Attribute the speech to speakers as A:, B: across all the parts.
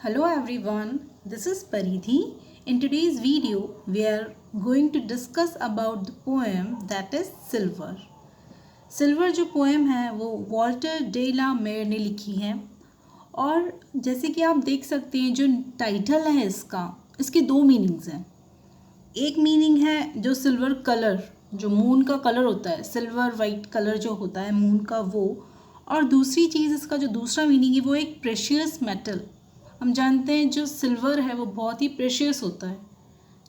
A: Hello everyone, this is Paridhi. In today's video, we are going to discuss about the poem that is Silver. Silver जो poem है वो Walter day ला mayor ने लिखी है और जैसे कि आप देख सकते हैं जो टाइटल है इसके दो मीनिंग्स हैं। एक मीनिंग है जो सिल्वर कलर, जो मून का कलर होता है, सिल्वर वाइट कलर जो होता है मून का वो, और दूसरी चीज़ इसका जो दूसरा मीनिंग है वो एक प्रेशियस मेटल। हम जानते हैं जो सिल्वर है वो बहुत ही प्रेशियस होता है,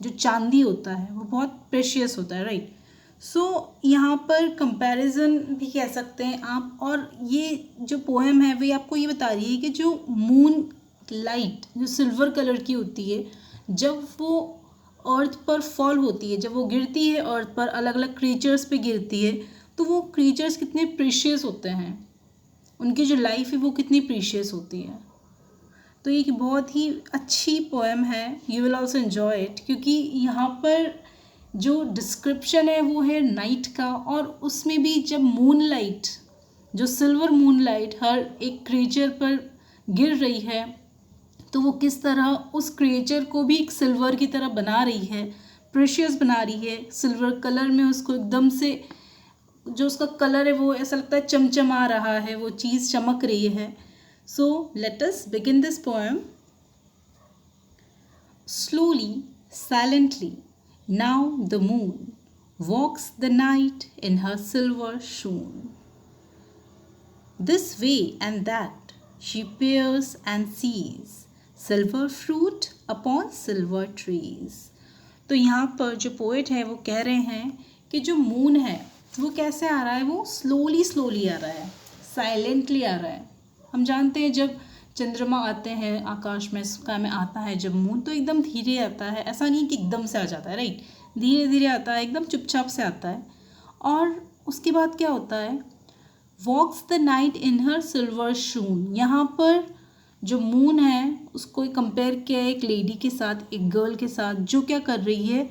A: जो चांदी होता है वो बहुत प्रेशियस होता है, राइट। सो यहाँ पर कंपैरिजन भी कह सकते हैं आप। और ये जो पोएम है वो आपको ये बता रही है कि जो मून लाइट जो सिल्वर कलर की होती है, जब वो अर्थ पर फॉल होती है, जब वो गिरती है अर्थ पर, अलग अलग क्रीचर्स पे गिरती है, तो वो क्रीचर्स कितने प्रीशियस होते हैं, उनकी जो लाइफ है वो कितनी प्रीशियस होती है। तो ये बहुत ही अच्छी पोएम है, you will also enjoy it, क्योंकि यहाँ पर जो डिस्क्रिप्शन है वो है नाइट का, और उसमें भी जब मूनलाइट, जो सिल्वर मूनलाइट हर एक क्रिएचर पर गिर रही है, तो वो किस तरह उस क्रिएचर को भी एक सिल्वर की तरह बना रही है, प्रेशियस बना रही है, सिल्वर कलर में उसको एकदम से जो उसका कलर है वो ऐसा लगता है चमचमा रहा है, वो चीज़ चमक रही है। So let us begin this poem. Slowly, silently, now the moon walks the night in her silver shoon. This way and that she peers and sees silver fruit upon silver trees. तो यहाँ पर जो poet है वो कह रहे हैं कि जो मून है वो कैसे आ रहा है, वो स्लोली आ रहा है, साइलेंटली आ रहा है। हम जानते हैं जब चंद्रमा आते हैं आकाश में, स्काई में आता है जब मून, तो एकदम धीरे आता है, ऐसा नहीं कि एकदम से आ जाता है, राइट। धीरे धीरे आता है, एकदम चुपचाप से आता है। और उसके बाद क्या होता है, walks the night in her silver shoon. यहाँ पर जो मून है उसको कंपेयर किया है एक लेडी के साथ, एक गर्ल के साथ, जो क्या कर रही है,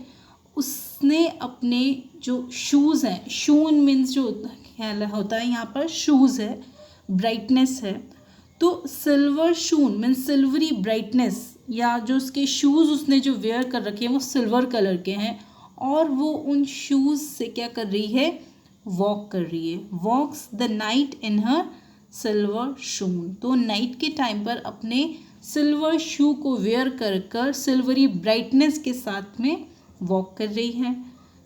A: उसने अपने जो शूज़ हैं, शून मीन्स जो होता है यहाँ पर शूज़ है, ब्राइटनेस है, तो सिल्वर शून मीन्स सिल्वरी ब्राइटनेस, या जो उसके शूज़ उसने जो वेयर कर रखे हैं वो सिल्वर कलर के हैं, और वो उन शूज़ से क्या कर रही है, वॉक कर रही है। Walks the night in her silver shoon, तो नाइट के टाइम पर अपने सिल्वर शू को वेयर कर कर सिल्वरी ब्राइटनेस के साथ में वॉक कर रही है।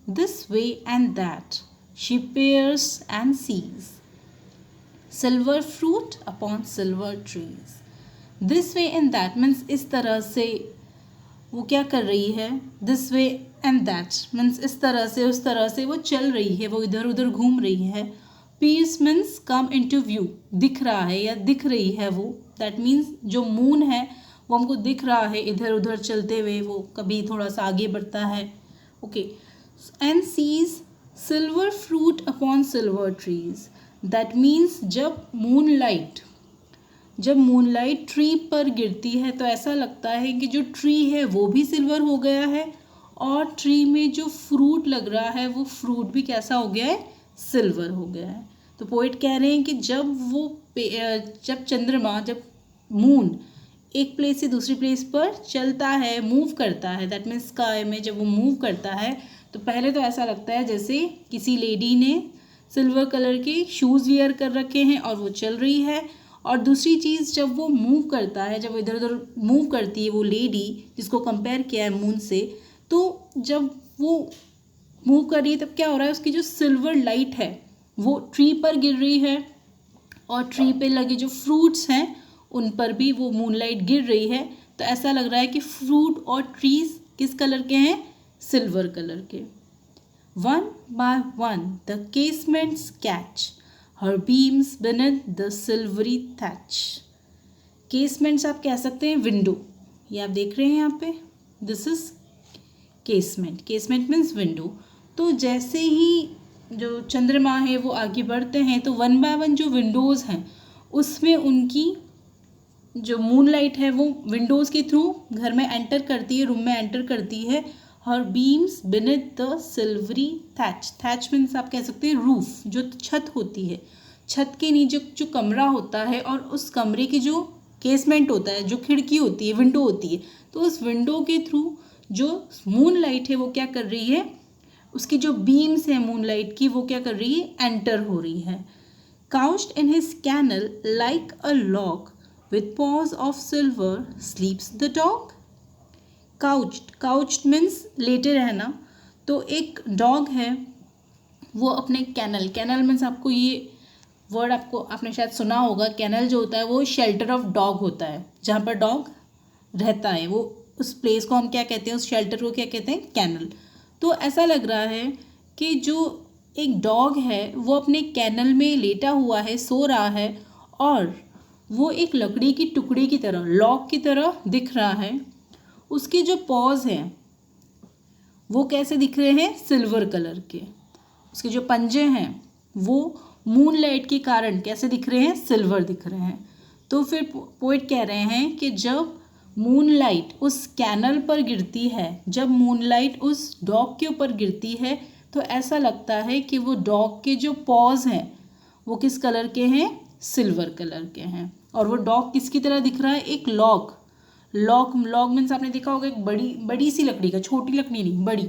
A: This way and that she peers and sees silver fruit upon silver trees. This way and that means इस तरह से वो क्या कर रही है, this way and that means इस तरह से उस तरह से वो चल रही है, वो इधर उधर घूम रही है। Peeps means come into view, दिख रहा है या दिख रही है वो, दैट मीन्स जो मून है वो हमको दिख रहा है इधर उधर चलते हुए, वो कभी थोड़ा सा आगे बढ़ता है, okay. And sees silver fruit upon silver trees, that means जब मूनलाइट ट्री पर गिरती है तो ऐसा लगता है कि जो ट्री है वो भी सिल्वर हो गया है, और ट्री में जो फ्रूट लग रहा है वो फ्रूट भी कैसा हो गया है, सिल्वर हो गया है। तो पोइट कह रहे हैं कि जब चंद्रमा, जब मून एक प्लेस से दूसरी प्लेस पर चलता है, मूव करता है, दैट मीन्स स्काई में जब वो मूव करता है तो पहले तो ऐसा लगता है जैसे किसी लेडी ने सिल्वर कलर के शूज़ वियर कर रखे हैं और वो चल रही है। और दूसरी चीज़, जब वो मूव करता है, जब इधर उधर मूव करती है वो लेडी जिसको कंपेयर किया है मून से, तो जब वो मूव कर रही है तब क्या हो रहा है, उसकी जो सिल्वर लाइट है वो ट्री पर गिर रही है, और ट्री पे लगे जो फ्रूट्स हैं उन पर भी वो मूनलाइट गिर रही है। तो ऐसा लग रहा है कि फ्रूट और ट्रीज किस कलर के हैं, सिल्वर कलर के। One by one the casements catch her beams beneath the silvery thatch. Casements आप कह सकते हैं विंडो, ये आप देख रहे हैं यहाँ पे, this is casement. Casement means window. तो जैसे ही जो चंद्रमा है वो आगे बढ़ते हैं तो वन बाय वन जो विंडोज़ हैं उसमें उनकी जो मूनलाइट है वो विंडोज़ के थ्रू घर में एंटर करती है, रूम में एंटर करती है। Her beams beneath the silvery thatch, thatch means आप कह सकते हैं रूफ, जो छत होती है, छत के नीचे जो कमरा होता है, और उस कमरे की जो केसमेंट होता है, जो खिड़की होती है, विंडो होती है, तो उस विंडो के थ्रू जो मून लाइट है वो क्या कर रही है, उसकी जो बीम्स है मून लाइट की वो क्या कर रही है, एंटर हो रही है. Couched in his kennel like a log with paws of silver sleeps the dog. Couched means लेटे रहना. तो एक डॉग है वो अपने कैनल मीन्स आपको ये वर्ड आपने शायद सुना होगा. कैनल जो होता है वो शेल्टर ऑफ डॉग होता है, जहाँ पर डॉग रहता है. वो उस प्लेस को हम क्या कहते हैं, उस शेल्टर को क्या कहते हैं, कैनल. तो ऐसा लग रहा है कि जो एक डॉग है वो अपने कैनल में लेटा हुआ है, सो रहा है, और वो एक लकड़ी की टुकड़ी की तरह, लॉग की तरह दिख रहा है. उसके जो पॉज हैं वो कैसे दिख रहे हैं, सिल्वर कलर के. उसके जो पंजे हैं वो मून लाइट के कारण कैसे दिख रहे हैं, सिल्वर दिख रहे हैं. तो फिर पोइट कह रहे हैं कि जब मून लाइट उस कैनल पर गिरती है, जब मून लाइट उस डॉग के ऊपर गिरती है, तो ऐसा लगता है कि वो डॉग के जो पॉज हैं वो किस कलर के हैं, सिल्वर कलर के हैं. और वो डॉग किसकी तरह दिख रहा है, एक लॉग मीन्स आपने देखा होगा एक बड़ी सी लकड़ी का, छोटी लकड़ी नहीं, बड़ी,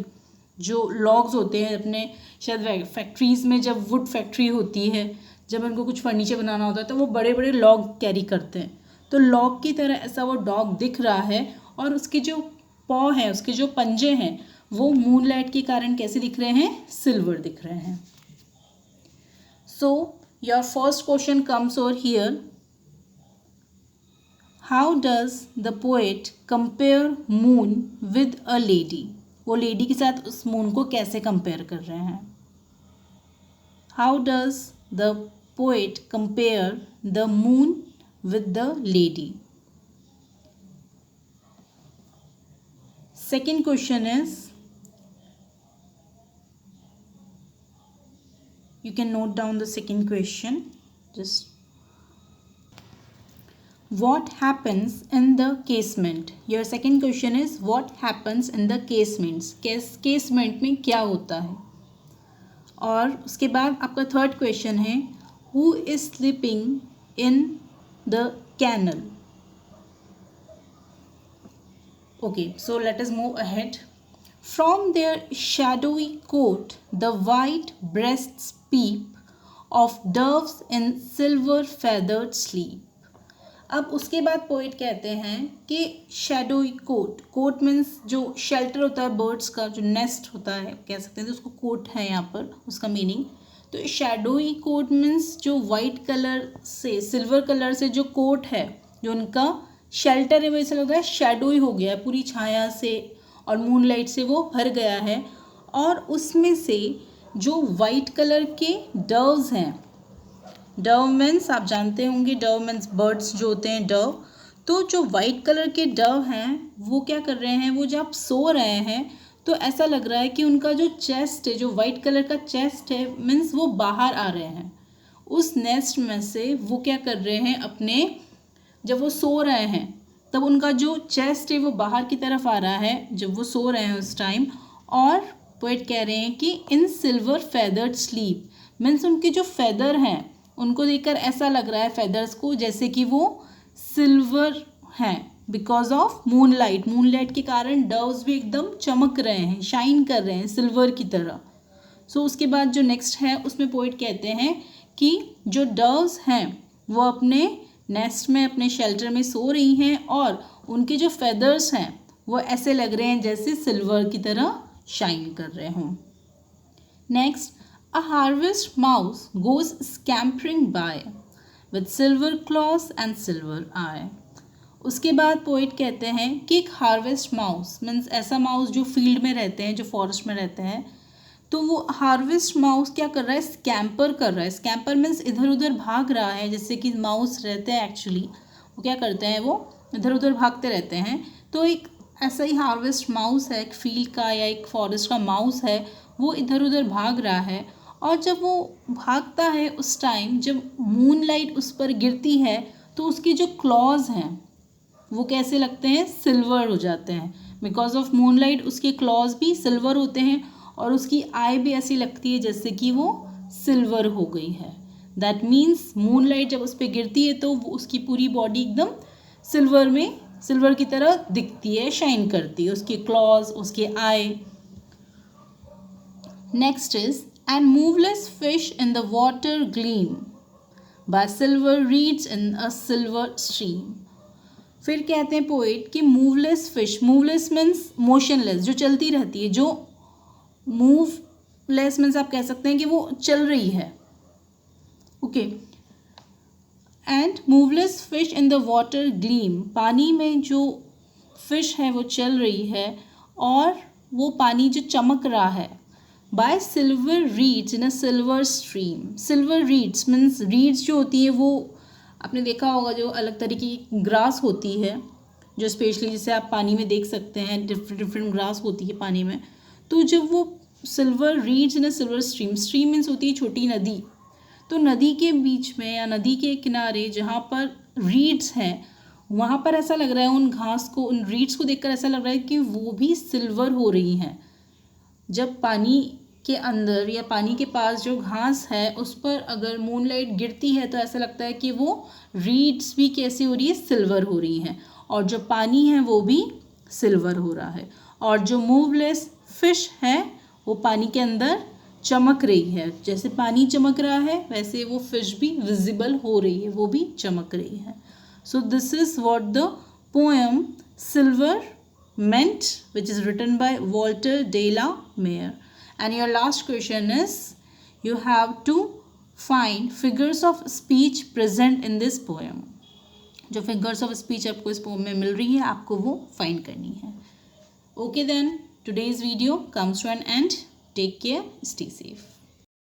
A: जो लॉग्स होते हैं अपने शायद फैक्ट्रीज़ में, जब वुड फैक्ट्री होती है, जब उनको कुछ फर्नीचर बनाना होता है तो वो बड़े बड़े लॉग कैरी करते हैं. तो लॉग की तरह ऐसा वो डॉग दिख रहा है. और उसके जो पॉ हैं, उसके जो पंजे हैं, वो मून लाइट के कारण कैसे दिख रहे हैं, सिल्वर दिख रहे हैं. So your first question comes over here. How does the poet compare moon with a lady. वो लेडी के साथ उस मून को कैसे कंपेयर कर रहे हैं. How does the poet compare the moon with the lady. Second question is, you can note down the second question. Just what happens in the casement. Your second question is what happens in the casements. casement में क्या होता है. और उसके बाद आपका third question है who is sleeping in the canal. Okay, so let us move ahead. From their shadowy coat the white breasts peep of doves in silver feathered sleep. अब उसके बाद पोइट कहते हैं कि शैडोई कोट मीन्स जो shelter होता है birds का, जो नेस्ट होता है कह सकते हैं, तो उसको कोट है यहाँ पर उसका मीनिंग. तो शैडोई कोट मीन्स जो वाइट कलर से सिल्वर कलर से जो कोट है, जो उनका शेल्टर है, वो ऐसा लग रहा है शैडोई हो गया है, पूरी छाया से और मूनलाइट से वो भर गया है. और उसमें से जो वाइट कलर के डव्स हैं, डव मीन्स आप जानते होंगे, डव मीन्स बर्ड्स जो होते हैं, डव. तो जो वाइट कलर के डव हैं वो क्या कर रहे हैं, वो जब सो रहे हैं तो ऐसा लग रहा है कि उनका जो चेस्ट है, जो वाइट कलर का चेस्ट है, मीन्स वो बाहर आ रहे हैं उस नेस्ट में से. वो क्या कर रहे हैं, अपने जब वो सो रहे हैं तब उनका जो चेस्ट है वो बाहर की तरफ आ रहा है जब वो सो रहे हैं उस टाइम. और पोएट कह रहे हैं कि इन सिल्वर फेदर्ड स्लीप मीन्स उनके जो फेदर हैं उनको देखकर ऐसा लग रहा है, फेदर्स को, जैसे कि वो सिल्वर हैं बिकॉज ऑफ मूनलाइट के कारण डव्स भी एकदम चमक रहे हैं, शाइन कर रहे हैं सिल्वर की तरह. सो उसके बाद जो नेक्स्ट है उसमें पोएट कहते हैं कि जो डव्स हैं वो अपने नेस्ट में, अपने शेल्टर में सो रही हैं और उनके जो फेदर्स हैं वो ऐसे लग रहे हैं जैसे सिल्वर की तरह शाइन कर रहे हों. Next, a harvest mouse goes scampering by with silver claws and silver eye. उसके बाद पोइट कहते हैं कि एक हार्वेस्ट माउस मीन्स ऐसा माउस जो फील्ड में रहते हैं, जो फॉरेस्ट में रहते हैं, तो वो हार्वेस्ट माउस क्या कर रहा है, स्कैम्पर कर रहा है. स्कैम्पर मीन्स इधर उधर भाग रहा है, जैसे कि माउस रहते हैं एक्चुअली, वो क्या करते हैं, वो इधर उधर भागते रहते हैं. तो एक ऐसा ही हार्वेस्ट माउस है, एक फील्ड का या एक फॉरेस्ट का माउस है, वो इधर उधर भाग रहा है. और जब वो भागता है उस टाइम जब मूनलाइट उस पर गिरती है तो उसकी जो क्लॉज हैं वो कैसे लगते हैं, सिल्वर हो जाते हैं. बिकॉज ऑफ मूनलाइट उसके क्लॉज भी सिल्वर होते हैं और उसकी आई भी ऐसी लगती है जैसे कि वो सिल्वर हो गई है. दैट मीन्स मूनलाइट जब उस पर गिरती है तो वो उसकी पूरी बॉडी एकदम सिल्वर में, सिल्वर की तरह दिखती है, शाइन करती है, उसकी क्लॉज, उसके eye. Next is and moveless fish in the water gleam by silver reeds in a silver stream. फिर कहते हैं पोएट कि moveless fish, moveless means motionless, जो चलती रहती है, जो मूवलेस मीन्स आप कह सकते हैं कि वो चल रही है, okay. And moveless fish in the water gleam, पानी में जो फिश है वो चल रही है और वो पानी जो चमक रहा है। Bye silver reeds in a silver stream, silver reads means reads जो होती है वो आपने देखा होगा, जो अलग तरीके की ग्रास होती है, जो स्पेशली जिसे आप पानी में देख सकते हैं, डिफरेंट डिफरेंट ग्रास होती है पानी में। तो जब वो silver reeds in a silver stream, stream means होती है छोटी नदी, तो नदी के बीच में या नदी के किनारे जहाँ पर रीड्स हैं, वहाँ पर ऐसा लग रहा है, उन घास को, उन रीड्स को देखकर ऐसा लग रहा है कि वो भी सिल्वर हो रही हैं। जब पानी के अंदर या पानी के पास जो घास है उस पर अगर मूनलाइट गिरती है तो ऐसा लगता है कि वो रीड्स भी कैसी हो रही है, सिल्वर हो रही हैं, और जो पानी है वो भी सिल्वर हो रहा है, और जो मूवलेस फिश है वो पानी के अंदर चमक रही है। जैसे पानी चमक रहा है वैसे वो फिश भी विजिबल हो रही है, वो भी चमक रही है। So this is what the poem silver meant, which is written by Walter de la Mare. And your last question is, you have to find figures of speech present in this poem. जो figures of speech आपको इस poem में मिल रही है, आपको वो find करनी है। Okay then, today's video comes to an end. Take care, stay safe.